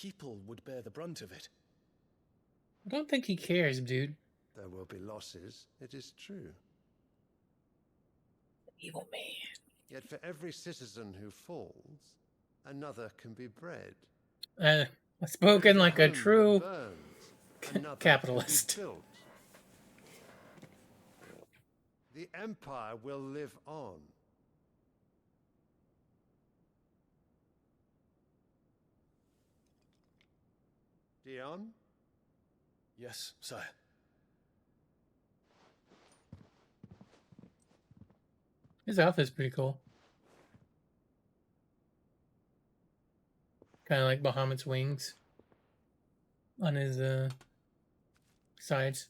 people would bear the brunt of it. I don't think he cares, dude. There will be losses, it is true. Evil man. Yet for every citizen who falls, another can be bred. Spoken like a true burns, capitalist. Built. The empire will live on. Dion? Yes, sire. His outfit's pretty cool. Kind of like Bahamut's wings on his sides.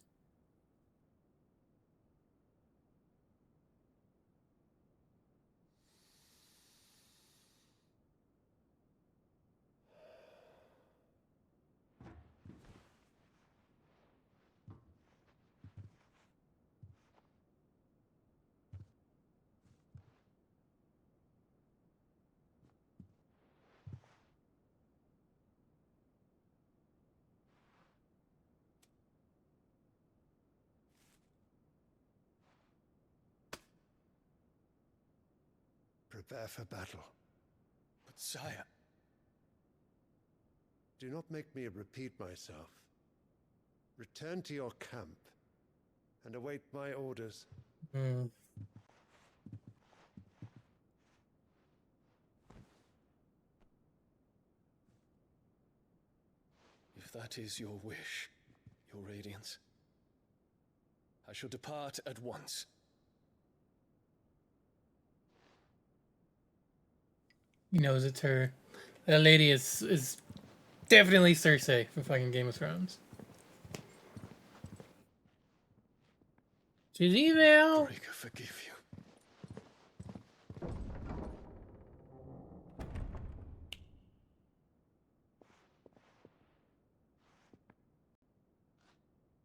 Prepare for battle. But sire... Do not make me repeat myself. Return to your camp and await my orders. If that is your wish, your radiance, I shall depart at once. He knows it's her. That lady is definitely Cersei for fucking Game of Thrones. She's evil. Breaker, forgive you.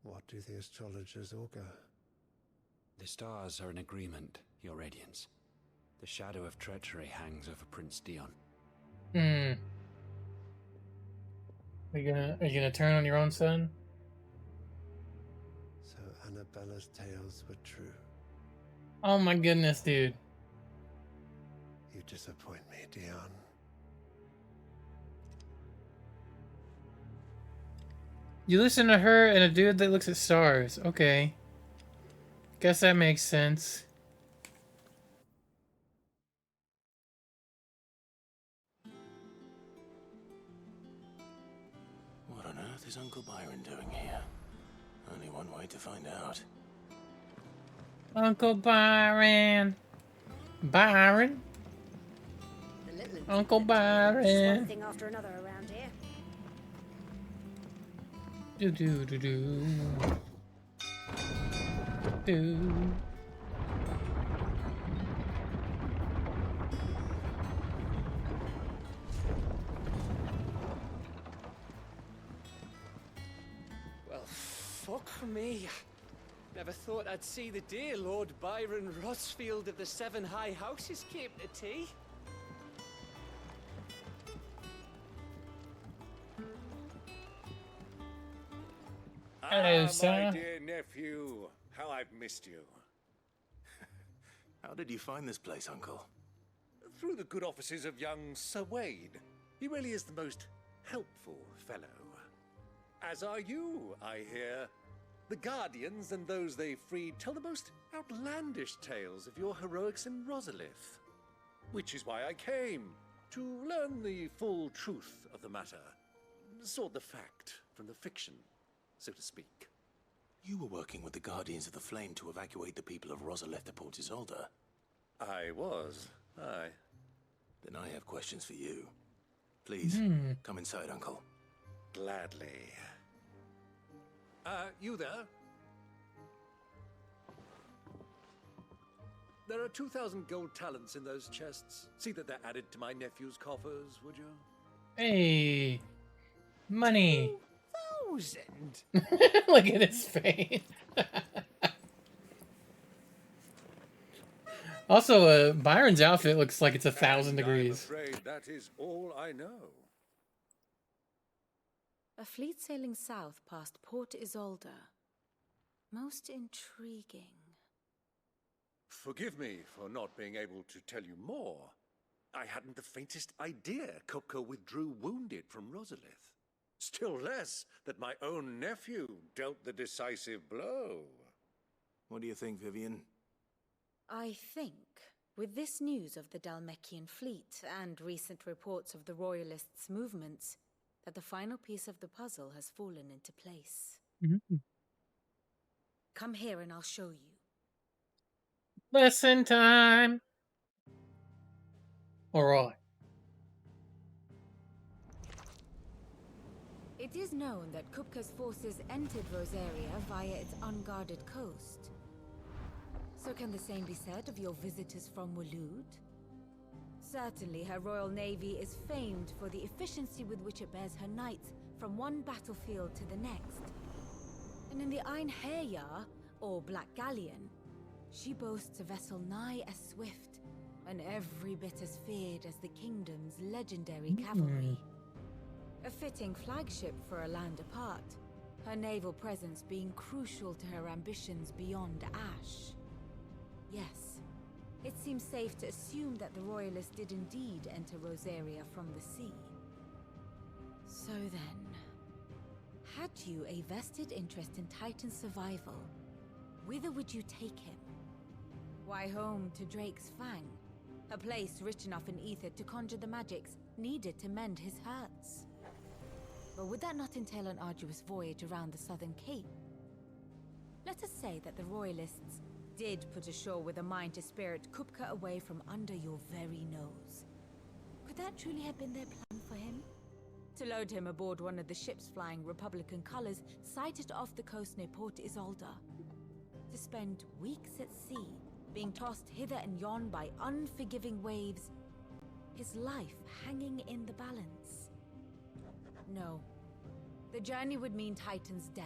What do the astrologers augur? The stars are in agreement, Your Radiance. The shadow of treachery hangs over Prince Dion. Are you gonna turn on your own son? So Annabella's tales were true. Oh my goodness, dude. You disappoint me, Dion. You listen to her and a dude that looks at stars. Okay. Guess that makes sense. What on earth is Uncle Byron doing here? Only one way to find out. Uncle Byron. Byron. Uncle Byron. One thing after another around here. Do do do do. Do. Well, fuck me. Never thought I'd see the dear Lord Byron Rossfield of the Seven High Houses came to tea. Hello, sir. My dear nephew, how I've missed you. How did you find this place, Uncle? Through the good offices of young Sir Wayne. He really is the most helpful fellow. As are you, I hear. The Guardians and those they freed tell the most outlandish tales of your heroics in Rosalith. Which is why I came, to learn the full truth of the matter. Sort the fact from the fiction, so to speak. You were working with the Guardians of the Flame to evacuate the people of Rosalith to Port Isolde. I was, aye. Then I have questions for you. Please, come inside, Uncle. Gladly. You there? There are 2,000 gold talents in those chests. See that they're added to my nephew's coffers, would you? Hey. Money. 2,000? Look at his face. Also, Byron's outfit looks like it's 1,000 degrees. I'm afraid that is all I know. A fleet sailing south past Port Isolde. Most intriguing. Forgive me for not being able to tell you more. I hadn't the faintest idea Kupka withdrew wounded from Rosalith. Still less that my own nephew dealt the decisive blow. What do you think, Vivian? I think, with this news of the Dalmekian fleet and recent reports of the Royalists' movements, that the final piece of the puzzle has fallen into place. Come here and I'll show you. Lesson time! Alright. It is known that Kupka's forces entered Rosaria via its unguarded coast. So can the same be said of your visitors from Waloed? Certainly her Royal Navy is famed for the efficiency with which it bears her knights from one battlefield to the next. And in the Einherjar, or Black Galleon, she boasts a vessel nigh as swift and every bit as feared as the kingdom's legendary cavalry. A fitting flagship for a land apart, her naval presence being crucial to her ambitions beyond Ash. Yes, it seems safe to assume that the Royalists did indeed enter Rosaria from the sea. So then, had you a vested interest in Titan's survival, whither would you take him? Why, home to Drake's Fang, a place rich enough in ether to conjure the magics needed to mend his hurts. But would that not entail an arduous voyage around the southern cape? Let us say that the Royalists did put ashore with a mind to spirit Kupka away from under your very nose. Could that truly have been their plan for him? To load him aboard one of the ships flying Republican colors sighted off the coast near Port Isolde. To spend weeks at sea, being tossed hither and yon by unforgiving waves, his life hanging in the balance. No. The journey would mean Titan's death,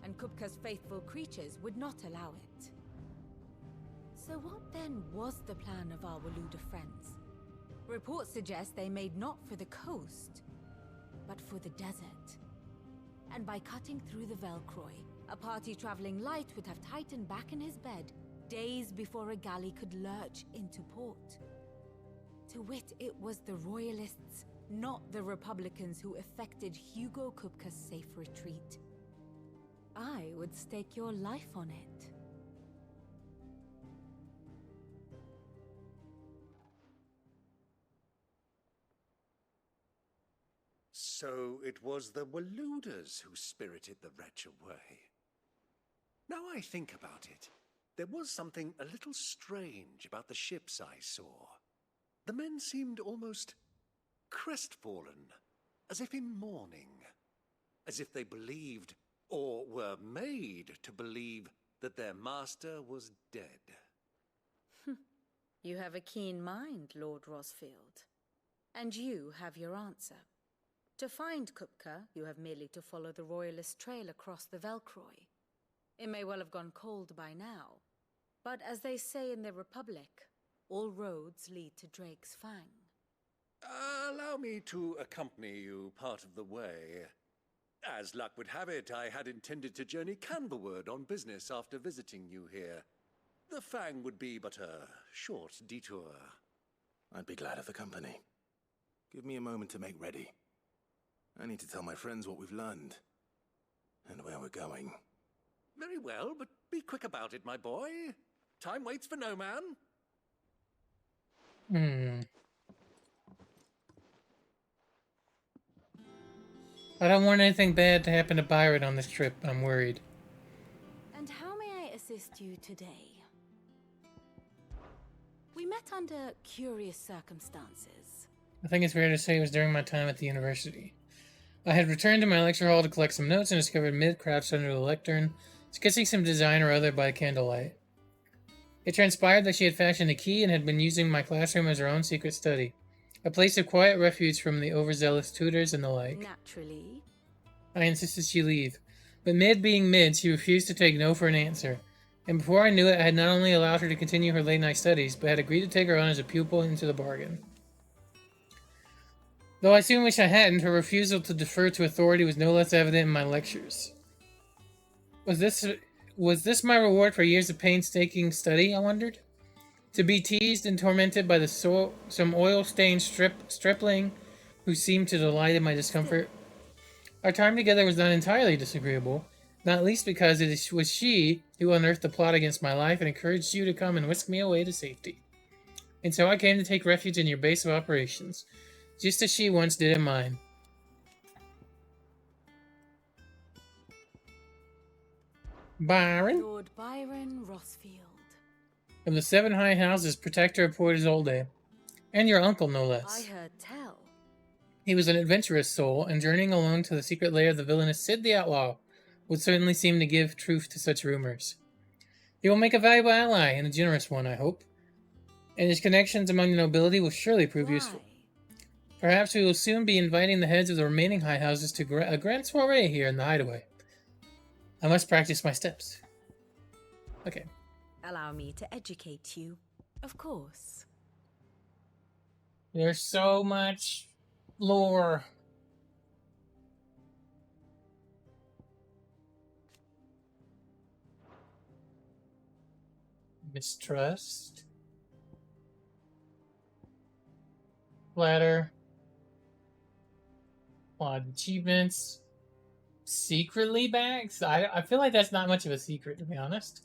and Kupka's faithful creatures would not allow it. So what then was the plan of our Waluda friends? Reports suggest they made not for the coast, but for the desert. And by cutting through the Velcroy, a party traveling light would have Titan back in his bed days before a galley could lurch into port. To wit, it was the Royalists, not the Republicans, who effected Hugo Kupka's safe retreat. I would stake your life on it. So it was the Waluders who spirited the wretch away. Now I think about it, there was something a little strange about the ships I saw. The men seemed almost crestfallen, as if in mourning, as if they believed, or were made to believe, that their master was dead. You have a keen mind, Lord Rosfield. And you have your answer. To find Kupka, you have merely to follow the Royalist trail across the Velcroy. It may well have gone cold by now, but as they say in the Republic, all roads lead to Drake's Fang. Allow me to accompany you part of the way. As luck would have it, I had intended to journey Canberward on business after visiting you here. The Fang would be but a short detour. I'd be glad of the company. Give me a moment to make ready. I need to tell my friends what we've learned, and where we're going. Very well, but be quick about it, my boy. Time waits for no man. I don't want anything bad to happen to Byron on this trip. I'm worried. And how may I assist you today? We met under curious circumstances. I think it's fair to say it was during my time at the university. I had returned to my lecture hall to collect some notes and discovered Mid crouched under the lectern, sketching some design or other by candlelight. It transpired that she had fashioned a key and had been using my classroom as her own secret study, a place of quiet refuge from the overzealous tutors and the like. Naturally. I insisted she leave, but Mid being Mid, she refused to take no for an answer, and before I knew it, I had not only allowed her to continue her late-night studies, but had agreed to take her on as a pupil into the bargain. Though I soon wish I hadn't, her refusal to defer to authority was no less evident in my lectures. Was this my reward for years of painstaking study, I wondered? To be teased and tormented by some oil-stained stripling who seemed to delight in my discomfort? Our time together was not entirely disagreeable, not least because it was she who unearthed the plot against my life and encouraged you to come and whisk me away to safety. And so I came to take refuge in your base of operations, just as she once did in mine. Byron? Lord Byron Rossfield. Of the Seven High Houses, protector of Port Isolde. And your uncle, no I less. heard tell. He was an adventurous soul, and journeying alone to the secret lair of the villainous Sid the Outlaw would certainly seem to give truth to such rumors. He will make a valuable ally, and a generous one, I hope. And his connections among the nobility will surely prove useful. Perhaps we will soon be inviting the heads of the remaining high houses to a grand soiree here in the hideaway. I must practice my steps. Okay. Allow me to educate you. Of course. There's so much lore. Mistrust. Flatter. Odd achievements. Secretly bags? I feel like that's not much of a secret, to be honest.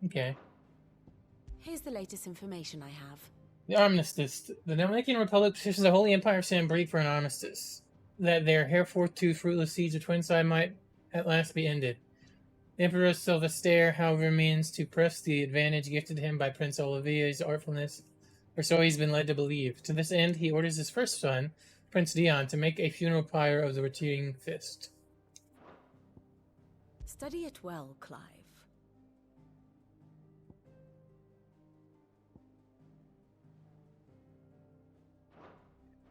Okay. Here's the latest information I have. The armistice. The Dominican Republic petitions the Holy Empire of Sambrique for an armistice, that their heretofore fruitless siege of Twinside might at last be ended. The Emperor Sylvester, however, means to press the advantage gifted him by Prince Olivier's artfulness, or so he's been led to believe. To this end, he orders his first son, Prince Dion, to make a funeral pyre of the retreating fist. Study it well, Clive.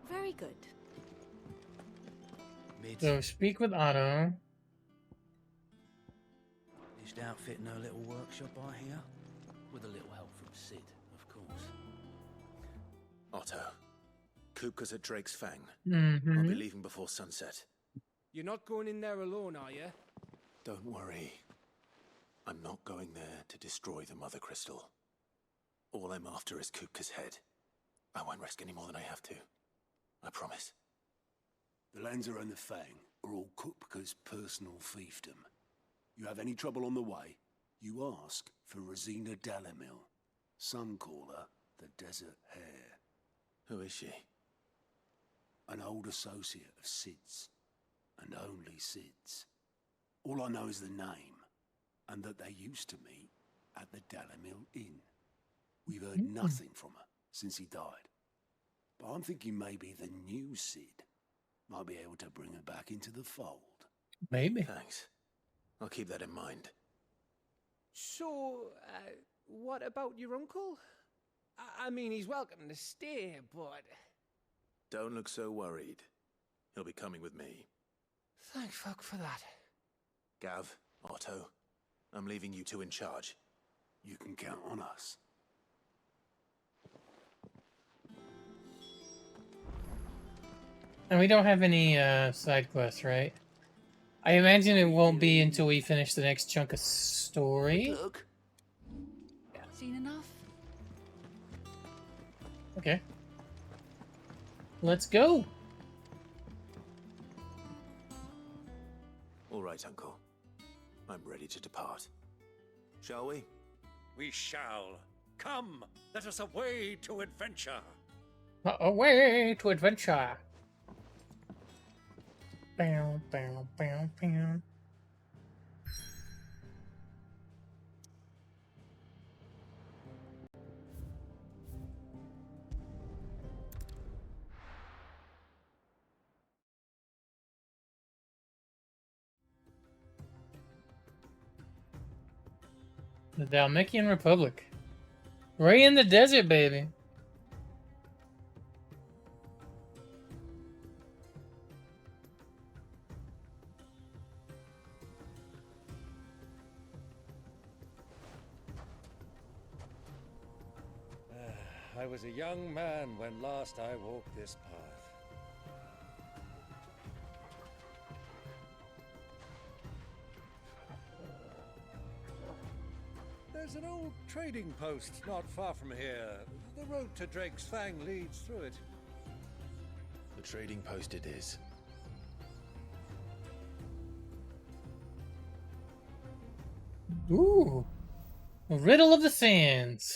Very good. So speak with Otto. Just outfitting her little workshop, I hear. With a little help from Sid, of course. Otto, Kupka's at Drake's Fang. Mm-hmm. I'll be leaving before sunset. You're not going in there alone, are you? Don't worry. I'm not going there to destroy the Mother Crystal. All I'm after is Kupka's head. I won't risk any more than I have to. I promise. The Lancer and the Fang are all Kupka's personal fiefdom. You have any trouble on the way, you ask for Rosina Dalamil. Some call her the Desert Hare. Who is she? An old associate of Sid's, and only Sid's. All I know is the name, and that they used to meet at the Dalamil Inn. We've heard nothing from her since he died. But I'm thinking maybe the new Sid might be able to bring her back into the fold. Maybe. Thanks. I'll keep that in mind. So, what about your uncle? I mean, he's welcome to stay, but... Don't look so worried. He'll be coming with me. Thank fuck for that. Gav, Otto, I'm leaving you two in charge. You can count on us. And we don't have any side quests, right? I imagine it won't be until we finish the next chunk of story. Look. Seen enough? Okay. Let's go. All right, Uncle. I'm ready to depart. Shall we? We shall. Come, let us away to adventure. Away to adventure. Bow, bow, bow, bow. The Dalmatian Republic. Right in the desert, baby. I was a young man when last I walked this path. There's an old trading post not far from here. The road to Drake's Fang leads through it. The trading post it is. Ooh. A riddle of the sands.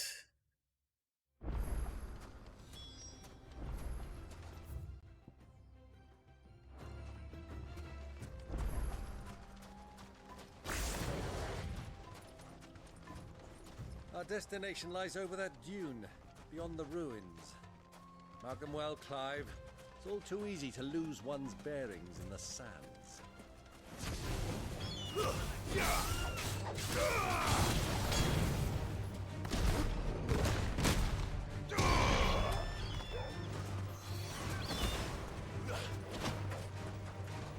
Our destination lies over that dune, beyond the ruins. Mark 'em well, Clive. It's all too easy to lose one's bearings in the sands.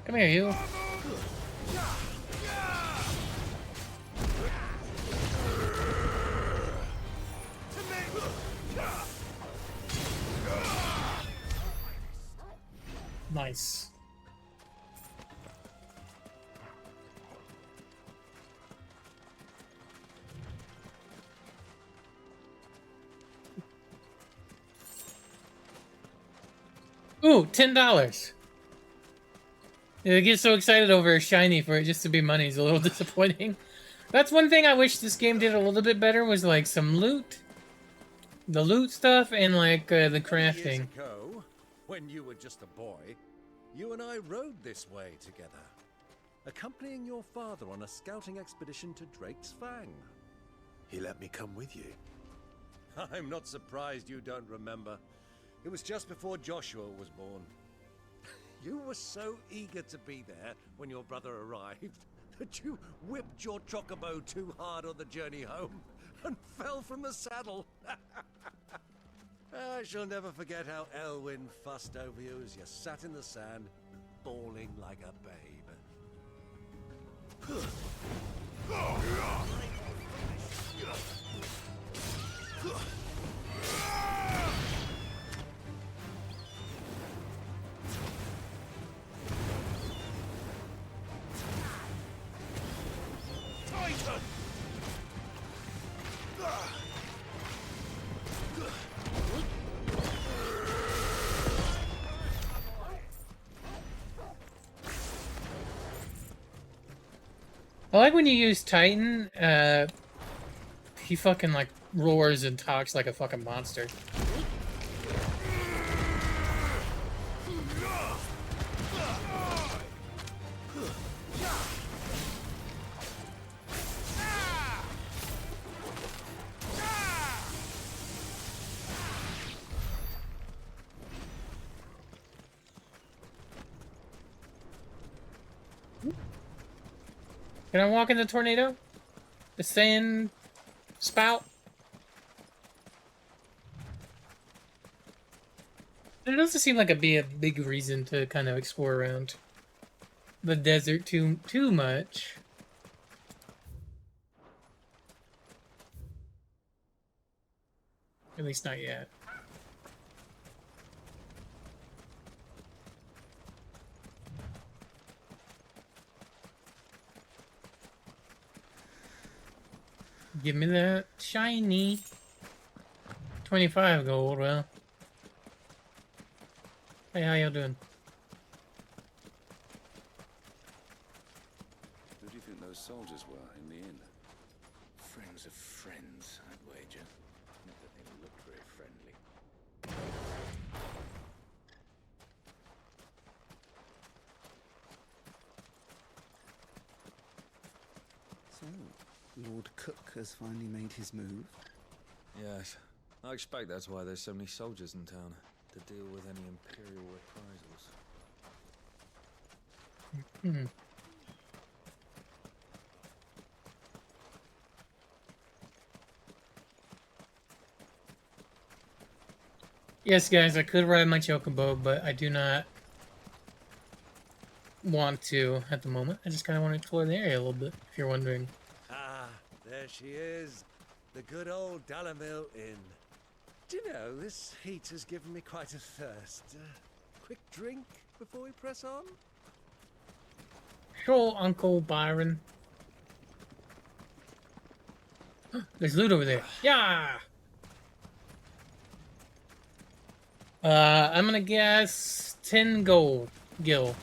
Come here, you. Nice. Ooh, $10. I get so excited over a shiny for it just to be money is a little disappointing. That's one thing I wish this game did a little bit better was like some loot. The loot stuff and like the crafting. Years ago, when you were just a boy, you and I rode this way together, accompanying your father on a scouting expedition to Drake's Fang. He let me come with you. I'm not surprised you don't remember. It was just before Joshua was born. You were so eager to be there when your brother arrived that you whipped your chocobo too hard on the journey home and fell from the saddle. I shall never forget how Elwyn fussed over you as you sat in the sand, bawling like a babe. Titan! I like when you use Titan, he fucking like roars and talks like a fucking monster. Can I walk in the tornado? The sand spout? It doesn't seem like it'd be a big reason to kind of explore around the desert too much. At least not yet. Give me that shiny. 25 gold, well. Hey, how y'all doing? Who do you think those soldiers were in the inn? Friends of friends, I'd wager. Not that they looked very friendly. So, Lord Cook has finally made his move. Yes. I expect that's why there's so many soldiers in town, to deal with any Imperial reprisals. Yes, guys, I could ride my chocobo, but I do not want to at the moment. I just kind of want to explore the area a little bit, if you're wondering. Ah, there she is. The good old Dalamil Inn. Do you know, this heat has given me quite a thirst. Quick drink before we press on? Sure, Uncle Byron. There's loot over there. Yeah! I'm gonna guess 10 gold. Gil.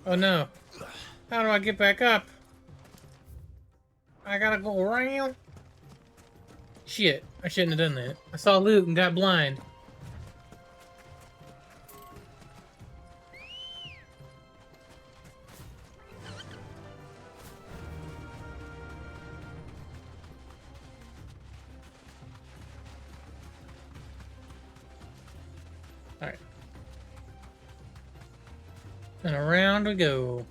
Oh no. How do I get back up? I gotta go around? Shit, I shouldn't have done that. I saw loot and got blind. Alright. And around we go.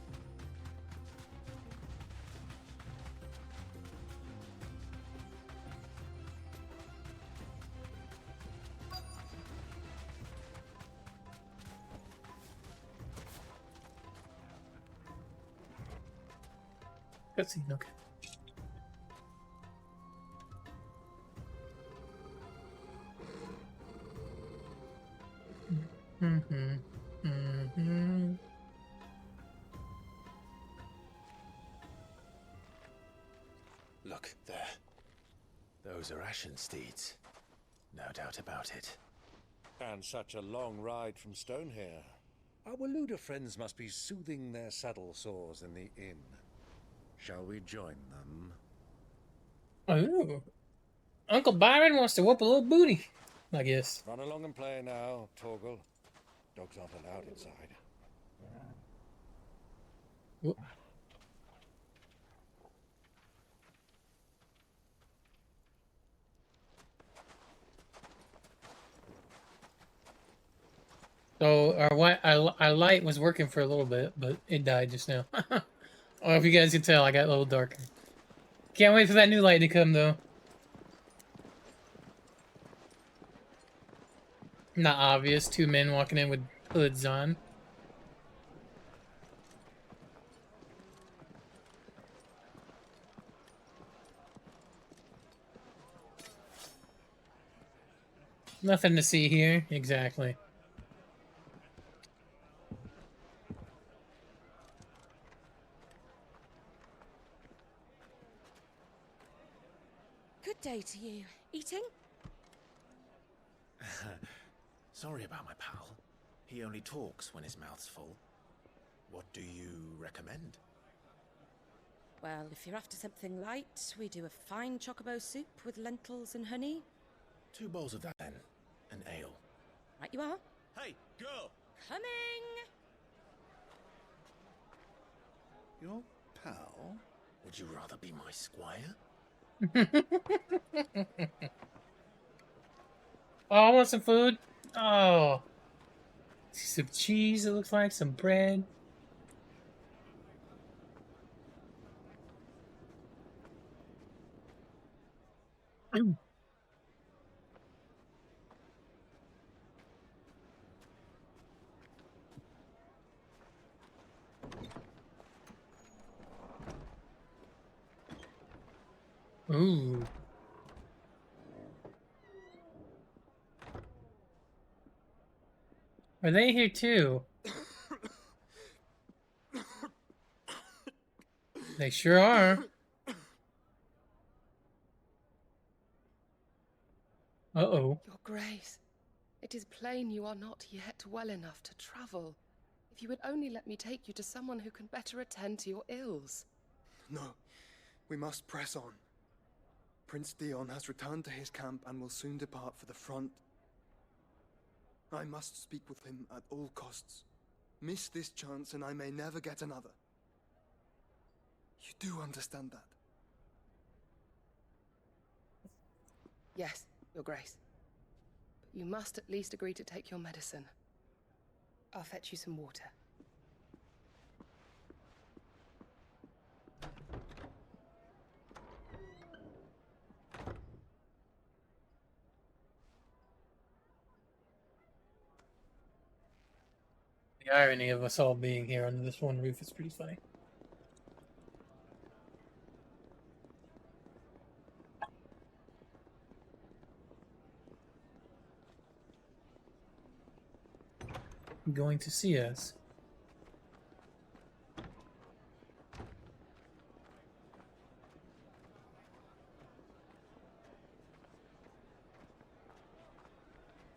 Cutscene, okay. Look, there. Those are Ashen steeds. No doubt about it. And such a long ride from Stonehair. Our Waluda friends must be soothing their saddle sores in the inn. Shall we join them? Oh. Uncle Byron wants to whoop a little booty, I guess. Run along and play now, Torgal. Dogs aren't allowed inside. Whoop. So our light was working for a little bit, but it died just now. Oh, if you guys can tell, I got a little darker. Can't wait for that new light to come, though. Not obvious. Two men walking in with hoods on. Nothing to see here. Exactly. Good day to you. Eating? Sorry about my pal. He only talks when his mouth's full. What do you recommend? Well, if you're after something light, we do a fine chocobo soup with lentils and honey. 2 bowls of that then. An ale. Right you are. Hey, girl! Coming! Your pal? Would you rather be my squire? Oh, I want some food. Oh. Some cheese, it looks like. Some bread. Ooh. Are they here too? They sure are. Uh-oh. Your Grace, it is plain you are not yet well enough to travel. If you would only let me take you to someone who can better attend to your ills. No. We must press on. Prince Dion has returned to his camp and will soon depart for the front. I must speak with him at all costs. Miss this chance and I may never get another. You do understand that? Yes, Your Grace. But you must at least agree to take your medicine. I'll fetch you some water. The irony of us all being here under this one roof is pretty funny. Going to see us.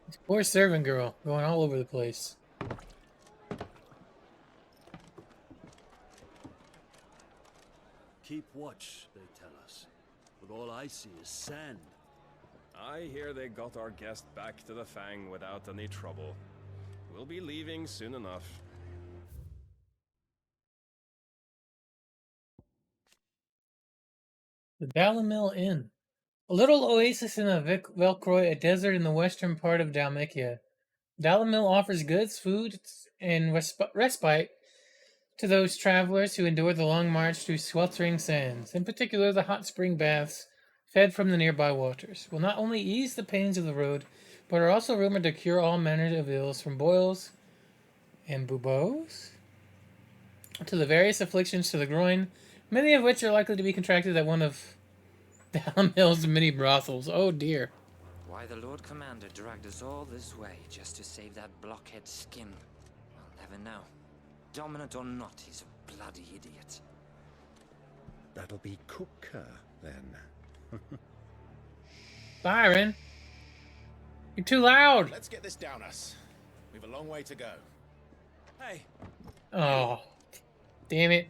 This poor servant girl going all over the place. Keep watch, they tell us. But all I see is sand. I hear they got our guest back to the Fang without any trouble. We'll be leaving soon enough. The Dalimil Inn. A little oasis in the Velcroy, a desert in the western part of Dalmatia. Dalimil offers goods, food, and respite to those travelers who endure the long march through sweltering sands. In particular, the hot spring baths, fed from the nearby waters, will not only ease the pains of the road, but are also rumored to cure all manner of ills, from boils and buboes to the various afflictions to the groin, many of which are likely to be contracted at one of Dalimil's many brothels. Oh dear. Why the Lord Commander dragged us all this way just to save that blockhead skin, I'll never know. Dominant or not, he's a bloody idiot. That'll be Cooker, then. Byron, you're too loud. Let's get this down us. We've a long way to go. Hey. Oh, damn it.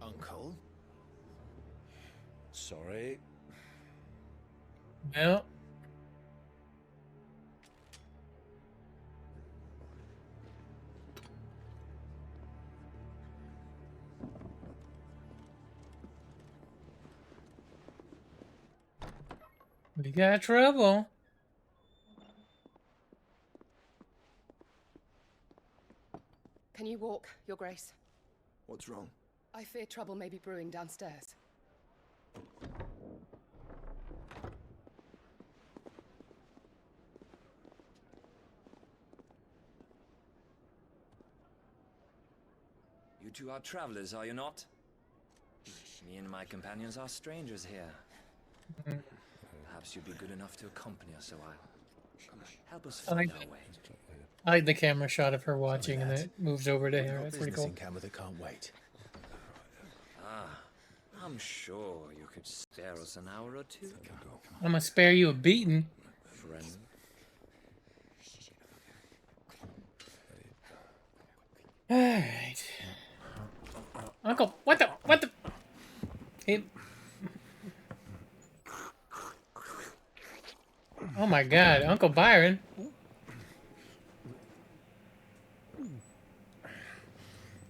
Uncle? Sorry. No. We got trouble. Can you walk, Your Grace? What's wrong? I fear trouble may be brewing downstairs. You two are travelers, are you not? Me and my companions are strangers here. Perhaps you'd be good enough to accompany us a while. Help us find our way. I like the camera shot of her watching and it moves over to her. That's pretty cool. Camera that can't wait. Ah, I'm sure you could spare us an hour or two. I'm gonna spare you a beating. Friend. Alright. Uncle, what the? Hey. Oh my god, Uncle Byron.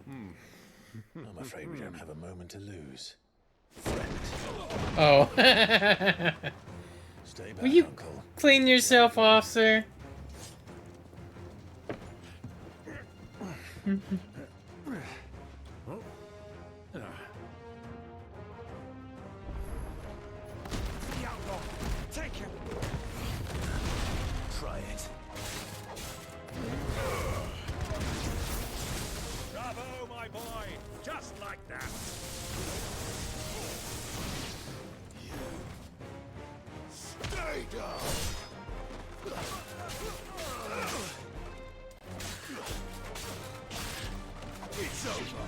I'm afraid we don't have a moment to lose. Oh. Stay back, Will you Uncle. clean yourself off, sir? Take him. Try it. Bravo, my boy. Just like that. Stay down. It's over.